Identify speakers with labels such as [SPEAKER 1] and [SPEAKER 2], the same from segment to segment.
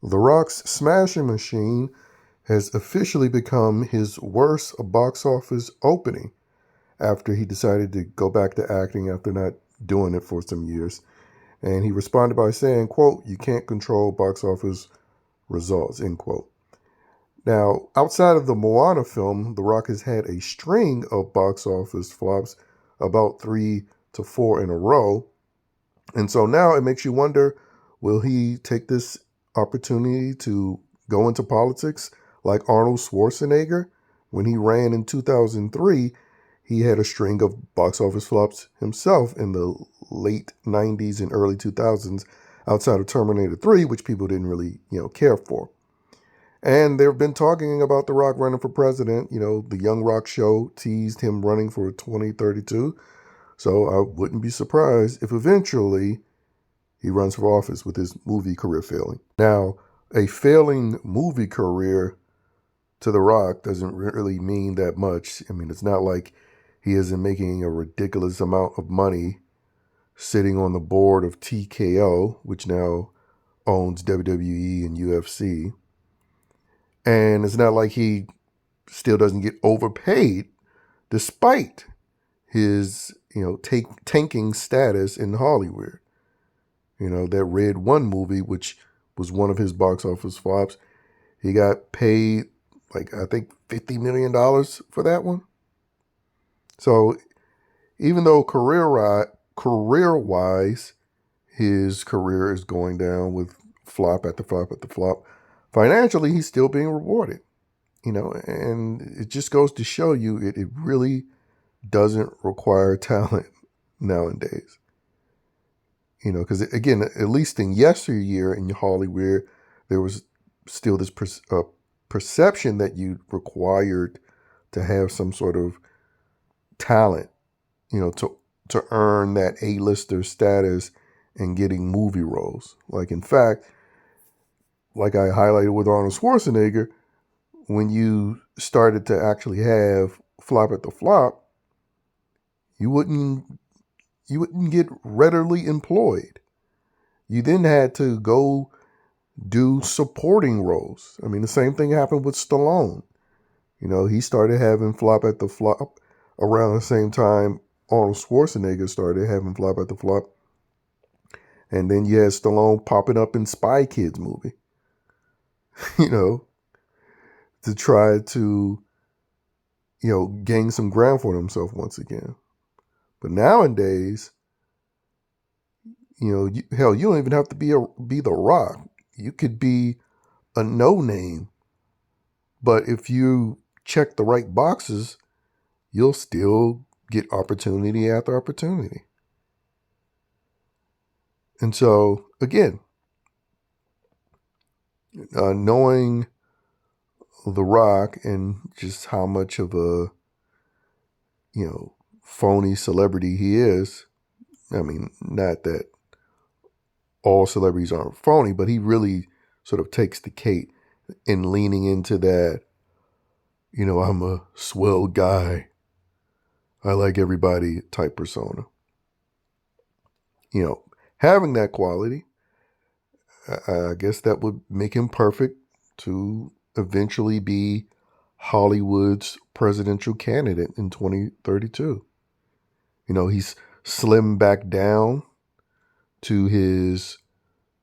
[SPEAKER 1] The Rock's Smashing Machine has officially become his worst box office opening after he decided to go back to acting after not doing it for some years. And he responded by saying, quote, "You can't control box office results," end quote. Now, outside of the Moana film, The Rock has had a string of box office flops, about 3 to 4 in a row. And so now it makes you wonder, will he take this opportunity to go into politics like Arnold Schwarzenegger? When he ran in 2003, he had a string of box office flops himself in the late 90s and early 2000s outside of Terminator 3, which people didn't really, care for. And they've been talking about The Rock running for president. The Young Rock show teased him running for 2032. So I wouldn't be surprised if eventually he runs for office with his movie career failing. Now, a failing movie career to The Rock doesn't really mean that much. I mean, it's not like he isn't making a ridiculous amount of money sitting on the board of TKO, which now owns WWE and UFC. And it's not like he still doesn't get overpaid despite his, tanking status in Hollywood. That Red One movie, which was one of his box office flops, he got paid I think $50 million for that one. So even though career-wise, his career is going down with flop after flop after flop, financially, he's still being rewarded. And it just goes to show you it really doesn't require talent nowadays. Because again, at least in yesteryear in Hollywood, there was still this perception that you required to have some sort of talent, to earn that A-lister status and getting movie roles. In fact, like I highlighted with Arnold Schwarzenegger, when you started to actually have flop at the flop, you wouldn't get readily employed. You then had to go do supporting roles. I mean, the same thing happened with Stallone. He started having flop at the flop around the same time Arnold Schwarzenegger started having flop at the flop. And then you had Stallone popping up in Spy Kids movie, to try to, gain some ground for himself once again. But nowadays, hell, you don't even have to be The Rock. You could be a no-name. But if you check the right boxes, you'll still get opportunity after opportunity. And so, again, knowing The Rock and just how much of a, phony celebrity he is, I mean, not that all celebrities aren't phony, but he really sort of takes the cake in leaning into that, I'm a swell guy, I like everybody type persona. Having that quality, I guess that would make him perfect to eventually be Hollywood's presidential candidate in 2032. He's slimmed back down to his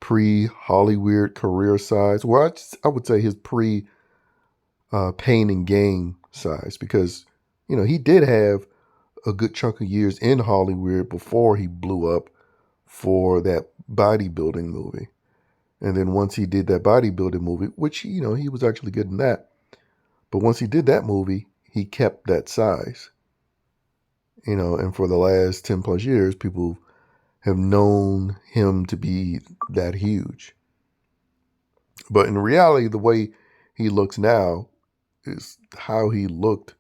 [SPEAKER 1] pre-Hollywood career size. Well, I would say his pre-Pain and Gain size, because, he did have a good chunk of years in Hollywood before he blew up for that bodybuilding movie. And then once he did that bodybuilding movie, which, he was actually good in that. But once he did that movie, he kept that size. And for the last 10 plus years, people have known him to be that huge. But in reality, the way he looks now is how he looked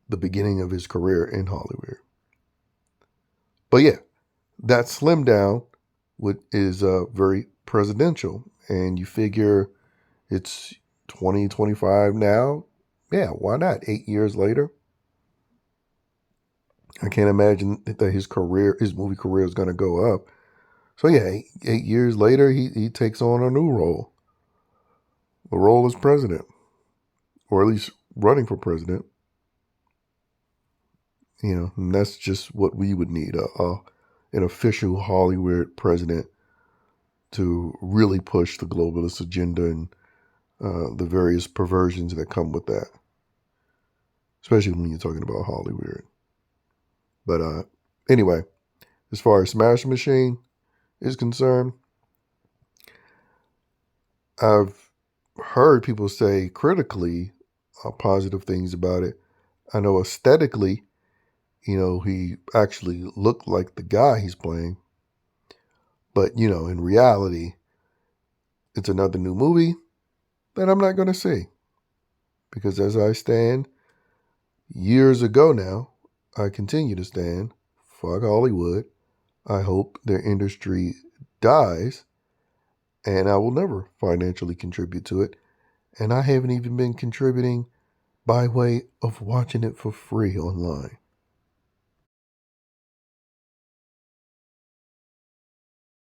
[SPEAKER 1] the beginning of his career in Hollywood. But yeah, that slim down is very presidential. And you figure it's 2025 now. Yeah, why not? 8 years later. I can't imagine that his movie career is going to go up. So yeah, 8 years later, he takes on a new role. a role as president, or at least running for president. And that's just what we would need, an official Hollywood president to really push the globalist agenda and the various perversions that come with that, especially when you're talking about Hollywood. But anyway, as far as Smash Machine is concerned, I've heard people say critically positive things about it. I know aesthetically, he actually looked like the guy he's playing. But, in reality, it's another new movie that I'm not going to see. Because as I stand, years ago now, I continue to stand. Fuck Hollywood. I hope their industry dies, and I will never financially contribute to it. And I haven't even been contributing by way of watching it for free online.